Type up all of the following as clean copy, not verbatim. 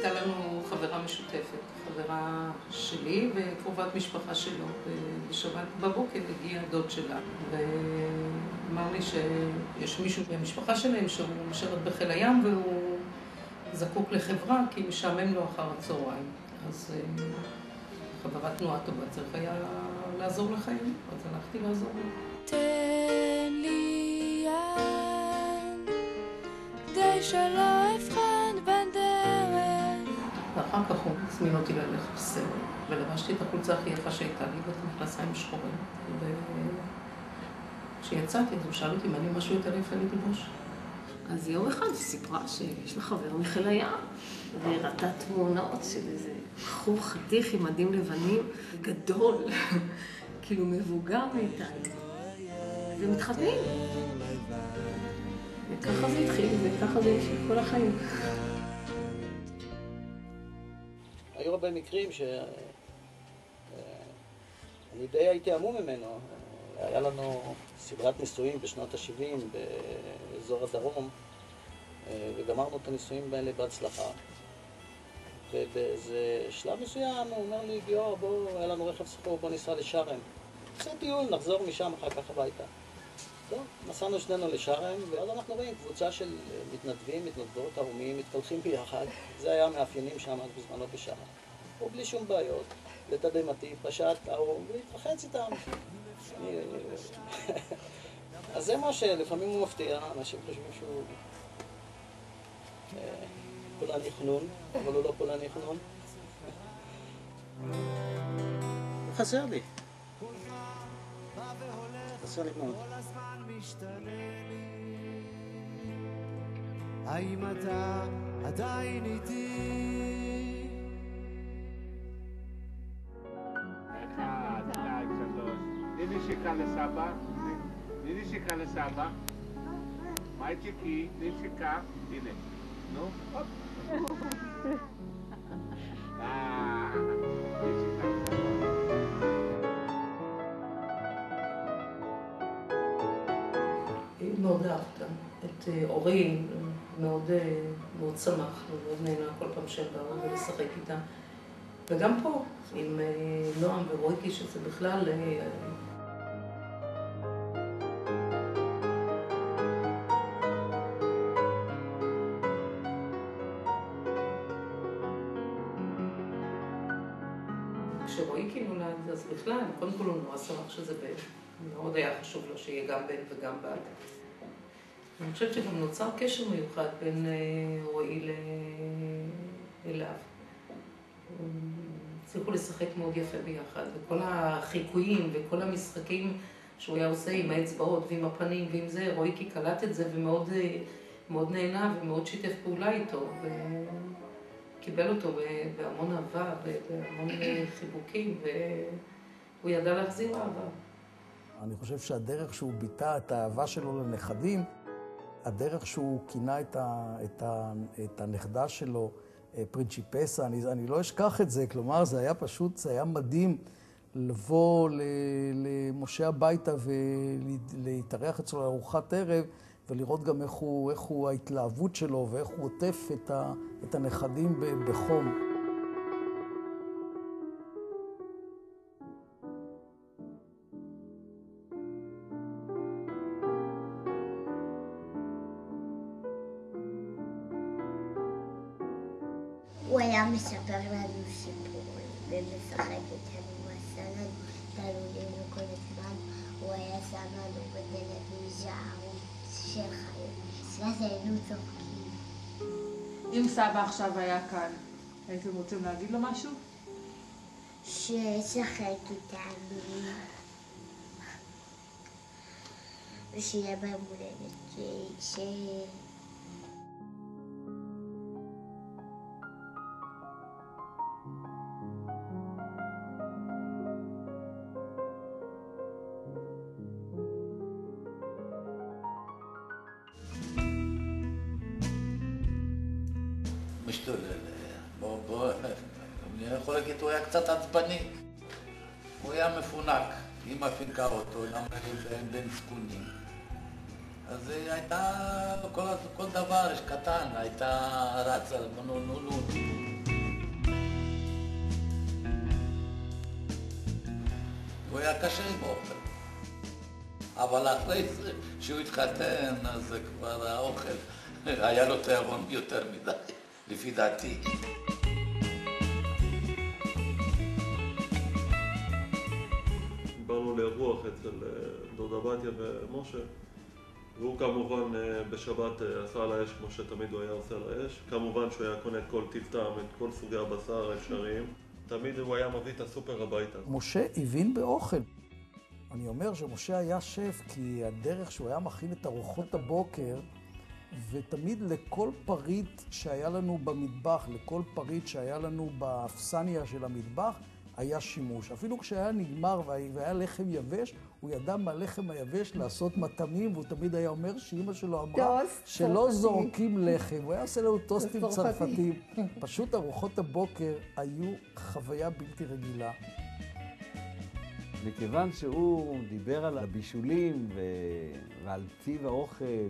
הייתה לנו חברה משותפת, חברה שלי וקרובת משפחה שלו. בשבת בבוקר הגיע הדוד שלה, ואמר לי שיש מישהו מהמשפחה שלהם שהוא משרת בחיל הים והוא זקוק לחברה כי משעמם לו אחר הצהריים. אז חברת תנועה טובה צריך היה לעזור לחיים, אז הלכתי לעזור לו. תן לי יד, כדי שלא אבחן בין דרך. ואחר כך הוא הזמין אותי ללכת בסרט, ולבשתי את החולצה הכי יפה שהייתה לי, ואת מכנסיים שחורים. וכשיצאתי, אז הוא שאל אותי, מה לי משהו יותר יפה ללבוש? אז יום אחד היא סיפרה שיש לה חבר מחיל הים, והראתה תמונות של איזה בחור חתיך עם מדים לבנים, גדול, כאילו מבוגר מאיתנו, ומתחתנים. וככה זה התחיל, וככה זה המשיך כל החיים. היו הרבה מקרים שאני די הייתי עמום ממנו. היה לנו סדרת ניסויים בשנות ה-70 באזור הדרום, וגמרנו את הניסויים האלה בהצלחה. ובאיזה שלב מסוים הוא אומר לי, גיאור, בוא, היה לנו רכב שכור, בוא ניסע לשרם. עושה טיול, נחזור משם אחר כך הביתה. טוב, נסענו שנינו לשרם, ואז אנחנו רואים קבוצה של מתנדבים, מתנדבות, ערומים, מתקלחים ביחד. זה היה המאפיינים שם בזמנו בשרם. ובלי שום בעיות, לתדהמתי, פשט ערום והתרחץ איתם. אז זה מה שלפעמים הוא מפתיע, אנשים חושבים שהוא פולני חנון, אבל הוא לא פולני חנון. הוא חסר לי. חסר לי מאוד. האם אתה עדיין איתי? תני נשיקה לסבא, תני נשיקה לסבא. מייצ'יקי, תני נשיקה, הנה. נו, הופ. נשיקה לסבא. מאוד אהבת את אורי, מאוד שמח ומאוד נהנה כל פעם שהם באו ולשחק איתה. וגם פה, עם נועם ורויקי, שזה בכלל... כשרויקי נולד, אז בכלל, קודם כל הוא נורא שמח שזה בן. מאוד היה חשוב לו שיהיה גם בן וגם בת. אני חושבת שגם נוצר קשר מיוחד בין רועי אליו. הצליחו לשחק מאוד יפה ביחד, וכל החיקויים וכל המשחקים שהוא היה עושה עם האצבעות ועם הפנים ועם זה, רויקי קלט את זה ומאוד מאוד נהנה ומאוד שיתף פעולה איתו, וקיבל אותו בהמון אהבה ובהמון חיבוקים, והוא ידע להחזיר אהבה. אני חושב שהדרך שהוא ביטא את האהבה שלו לנכדים, הדרך שהוא כינה את הנכדה שלו, פרינצ'יפסה, אני לא אשכח את זה, כלומר זה היה פשוט, זה היה מדהים לבוא למשה הביתה ולהתארח אצלו לארוחת ערב ולראות גם איך הוא ההתלהבות שלו ואיך הוא עוטף את הנכדים בחום. הוא היה מספר לנו סיפורים ומשחק איתנו, הוא עשה לנו תלולים וכל הזמן הוא היה שם לנו בדלת מזערות של חיים. ואז היינו צוחקים. אם סבא עכשיו היה כאן, הייתם רוצים להגיד לו משהו? שישחק איתנו ושיהיה ביום הולדת משתולל, אני יכול להגיד, הוא היה קצת עצבני. הוא היה מפונק, אמא פינקה אותו, למה הם בין זקונים. אז היא הייתה, כל דבר קטן, הייתה רצה, נו. היה קשה עם האוכל. אבל אחרי זה, שהוא התחתן, אז זה כבר האוכל, היה לו תיאבון יותר מדי, לפי דעתי. באנו לאירוח אצל דודה בתיה ומשה, והוא כמובן בשבת עשה על האש כמו שתמיד הוא היה עושה על האש. כמובן שהוא היה קונה את כל טיפטם, את כל סוגי הבשר האפשריים. תמיד הוא היה מביא את הסופר הביתה. משה הבין באוכל. אני אומר שמשה היה שף כי הדרך שהוא היה מכין את ארוחות הבוקר, ותמיד לכל פריט שהיה לנו במטבח, לכל פריט שהיה לנו באפסניה של המטבח, היה שימוש. אפילו כשהיה נגמר והיה לחם יבש, הוא ידע מהלחם היבש לעשות מטעמים, והוא תמיד היה אומר שאמא שלו אמרה שלא זורקים לחם. הוא היה עושה לנו טוסטים צרפתיים. פשוט ארוחות הבוקר היו חוויה בלתי רגילה. מכיוון שהוא דיבר על הבישולים ועל טיב האוכל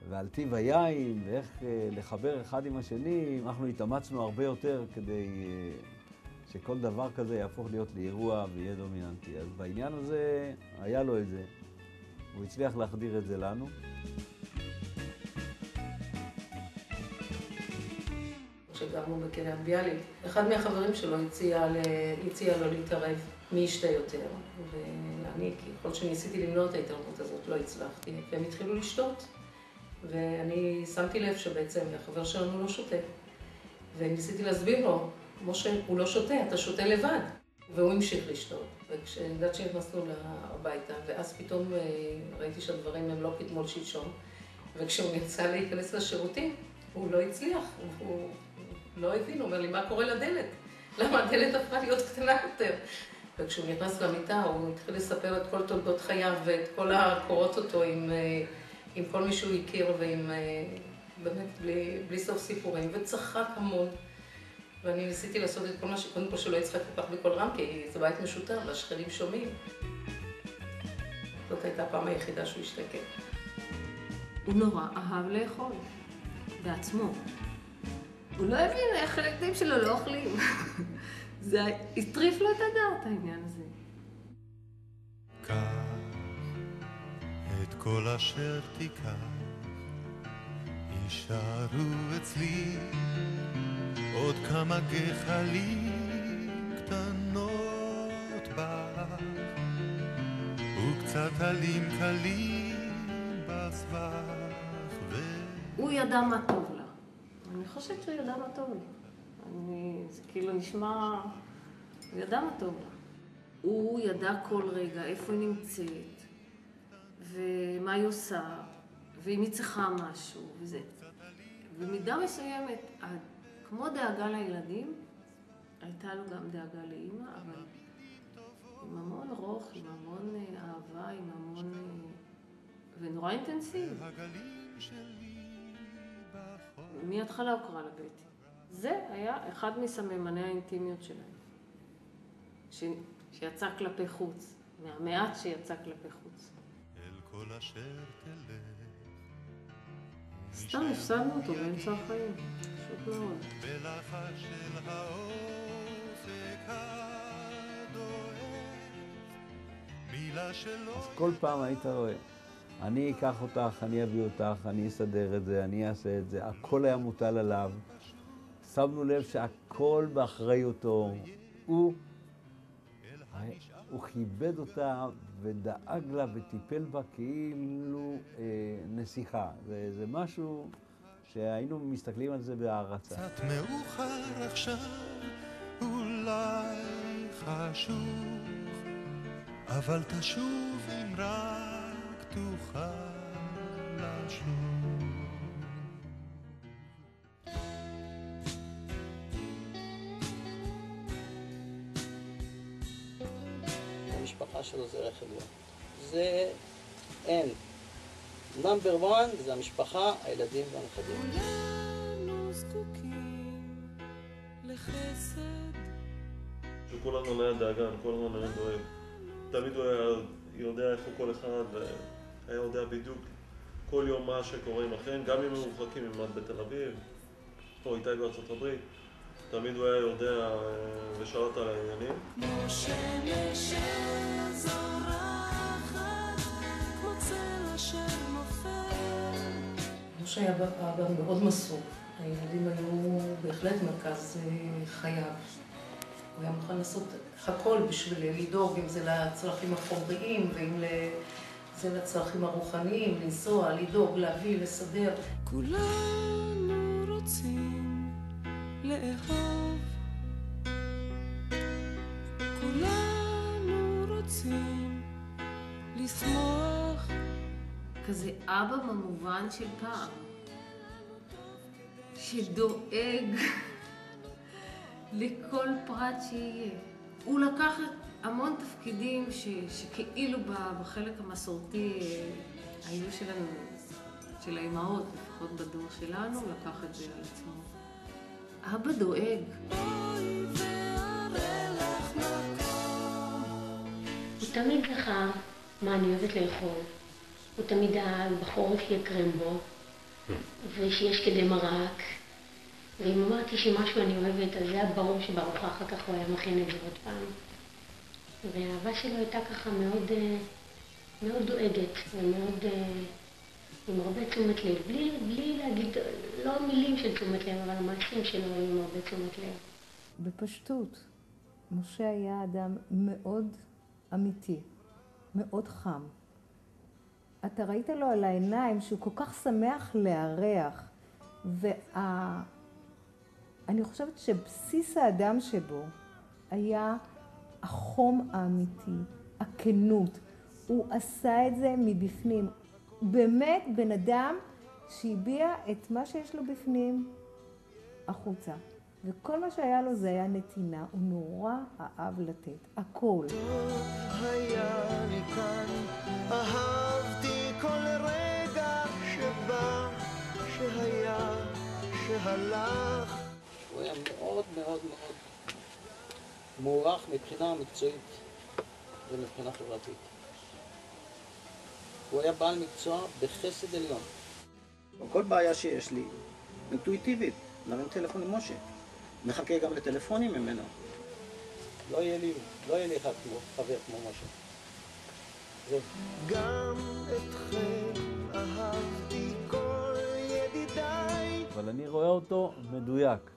ועל טיב היין ואיך לחבר אחד עם השני, אנחנו התאמצנו הרבה יותר כדי שכל דבר כזה יהפוך להיות לאירוע ויהיה דומיננטי. אז בעניין הזה היה לו את זה. הוא הצליח להחדיר את זה לנו. כשגרנו בקריית ביאליק, אחד מהחברים שלו הציע לו להתערב מי ישתה יותר. ואני, ככל שניסיתי למנוע את ההתערבות הזאת, לא הצלחתי. והם התחילו לשתות. ואני שמתי לב שבעצם החבר שלנו לא שותה. וניסיתי להסביר לו, משה, הוא לא שותה, אתה שותה לבד. והוא המשיך לשתות. וכשהגעת שנכנסנו הביתה, ואז פתאום ראיתי שהדברים הם לא כתמול שלשום, וכשהוא יצא להיכנס לשירותים, הוא לא הצליח, הוא לא הבין, הוא אומר לי, מה קורה לדלת? למה הדלת הפכה להיות קטנה יותר? וכשהוא נכנס למיטה, הוא התחיל לספר את כל תולדות חייו, ואת כל הקורות אותו עם כל מי שהוא הכיר, ועם באמת בלי סוף סיפורים, וצחק המון. ואני ניסיתי לעשות את כל מה שקודם כל שלא יצחק כל כך בכל רם, כי זה בית משותף, והשכנים שומעים. זאת הייתה הפעם היחידה שהוא השתקע. הוא נורא אהב לאכול, בעצמו. הוא לא הבין איך הילדים שלו לא אוכלים. זה הטריף לו את הדעת, העניין הזה. קח את כל אשר תיקח, יישארו אצלי עוד כמה גחלים קטנות בך, וקצת עלים קלים בסבך. הוא ידע מה טוב לה. אני חושבת שהוא ידע מה טוב לה. זה כאילו נשמע... הוא ידע מה טוב לה. הוא ידע כל רגע איפה היא נמצאת, ומה היא עושה, ואם היא צריכה משהו, וזה. במידה מסוימת, כמו דאגה לילדים, הייתה לו גם דאגה לאמא, אבל עם המון רוח, עם המון אהבה, עם המון... ונורא אינטנסיבי. מההתחלה הוא קרא לבטי. זה היה אחד מסממני האינטימיות שלהם. שיצא כלפי חוץ, מהמעט שיצא כלפי חוץ. סתם הפסדנו אותו באמצע החיים, פשוט מאוד. אז כל פעם היית רואה, אני אקח אותך, אני אביא אותך, אני אסדר את זה, אני אעשה את זה, הכל היה מוטל עליו. שמנו לב שהכל באחריותו. הוא כיבד אותה ודאג לה וטיפל בה כאילו נסיכה. זה משהו שהיינו מסתכלים על זה בהערצה. קצת מאוחר עכשיו, אולי חשוב, אבל תשוב אם רק תוכל לשוב. המשפחה שלו זה רכב יום. זה אין. נאמבר 1 זה המשפחה, הילדים והנכדים. כולנו זקוקים לחסד. שכולנו נהיה דאגן, כולנו נהיה דואג. תמיד הוא היה יודע איפה כל אחד, והיה יודע בדיוק כל יום מה שקורה עם אחרים, גם אם הם מורחקים ממד בתל אביב, פה איתי בארצות הברית. תמיד הוא היה יודע ושרת על העניינים. משה היה אבא מאוד מסור. הילדים היו בהחלט מרכז חייו. הוא היה מוכן לעשות הכל בשביל לדאוג, אם זה לצרכים החומריים ואם זה לצרכים הרוחניים, לנסוע, לדאוג, להביא, לסדר. כולנו רוצים לאהוב, כולנו רוצים לשמוח. כזה אבא במובן של פעם, שדואג לכל פרט שיהיה. הוא לקח המון תפקידים שכאילו בחלק המסורתי היו שלנו, של האימהות, לפחות בדור שלנו, לקח את זה על עצמו. אבא דואג. הוא תמיד זכר מה אני אוהבת לאכול. הוא תמיד בחורף יהיה קרמבו, ושיש כדי מרק. ואם אמרתי שמשהו אני אוהבת, אז זה היה ברור שבארוחה אחר כך הוא היה מכין את זה עוד פעם. והאהבה שלו הייתה ככה מאוד, מאוד דואגת ומאוד עם הרבה תשומת לב. בלי להגיד, לא מילים של תשומת לב, אבל המעשים שלו היו עם הרבה תשומת לב. בפשטות, משה היה אדם מאוד אמיתי, מאוד חם. אתה ראית לו על העיניים שהוא כל כך שמח לארח, אני חושבת שבסיס האדם שבו היה החום האמיתי, הכנות. הוא עשה את זה מבפנים. באמת בן אדם שהביע את מה שיש לו בפנים החוצה. וכל מה שהיה לו זה היה נתינה. הוא נורא אהב לתת. הכל. היה לי כאן, אהבתי כל רגע שבא, שהיה, שהלך. הוא היה מאוד מאוד מאוד מוערך מבחינה מקצועית ומבחינה חברתית. הוא היה בעל מקצוע בחסד עליון. כל בעיה שיש לי, אינטואיטיבית, נרים טלפון למשה. מחכה גם לטלפונים ממנו. לא יהיה לי אחד כמו חבר כמו משה. זהו. גם אתכם אהבתי כל ידידיי. אבל אני רואה אותו מדויק.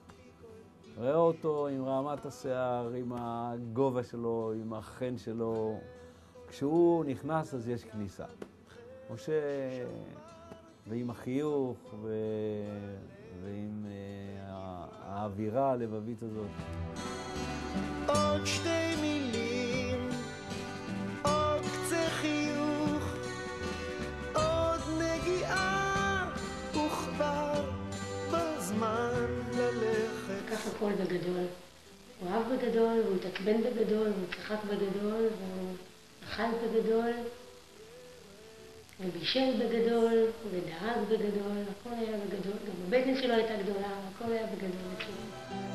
רואה אותו עם רעמת השיער, עם הגובה שלו, עם החן שלו. כשהוא נכנס אז יש כניסה. משה, ועם החיוך ועם האווירה הלבבית הזאת. עוד שתי מילים, עוד קצה חיוך, עוד נגיעה, וכבר בזמן ללכת. ככה הכל בגדול. הוא אהב בגדול, הוא התעצבן בגדול, הוא צחק בגדול, והוא אכל בגדול, ובישל בגדול, ודאג בגדול, הכל היה בגדול. גם הבטן שלו הייתה גדולה, הכל היה בגדול אצלו.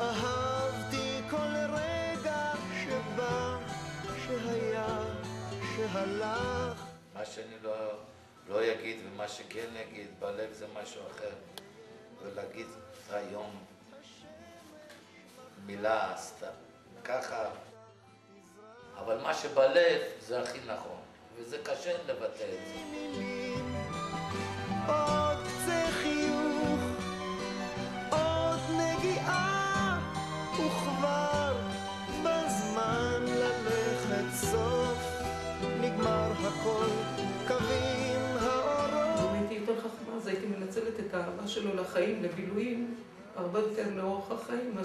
אהבתי כל רגע שבא, שהיה, שהלך. מה שאני לא אגיד ומה שכן אגיד, בלב זה משהו אחר. ולהגיד היום מילה סתם, ככה. אבל מה שבלב זה הכי נכון, וזה קשה לבטא את זה. עוד קצה חיוך, עוד נגיעה, וכבר בזמן ללכת סוף, נגמר הכל, קווים האורות. אם הייתי יותר חכמה, אז הייתי מנצלת את האהבה שלו לחיים, לבילויים, הרבה יותר לאורך החיים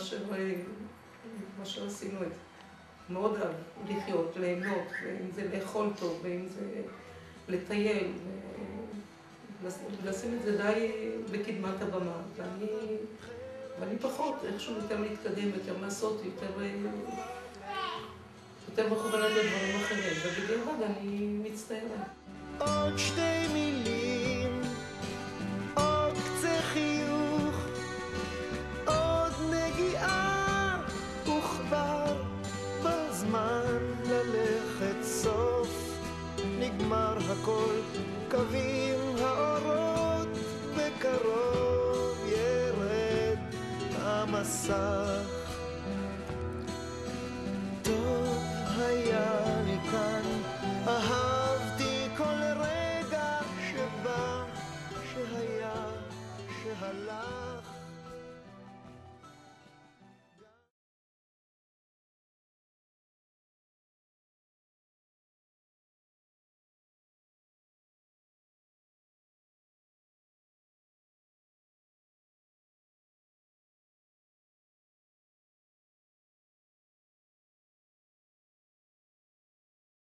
מאשר עשינו את זה. מאוד אהב לחיות, ליהנות, ואם זה לאכול טוב, ואם זה לטייל, ולשים את זה די בקדמת הבמה. ואני פחות, איכשהו יותר להתקדם, יותר לעשות, יותר מכוונת לדברים אחרים, ובדיעבד אני מצטערת. עוד שתי מילים, עוד קצה חיוך, עוד נגיעה, וכבר בזמן ללכת סוף, נגמר הכל, קווים האורות, בקרוב ירד המסע. המסך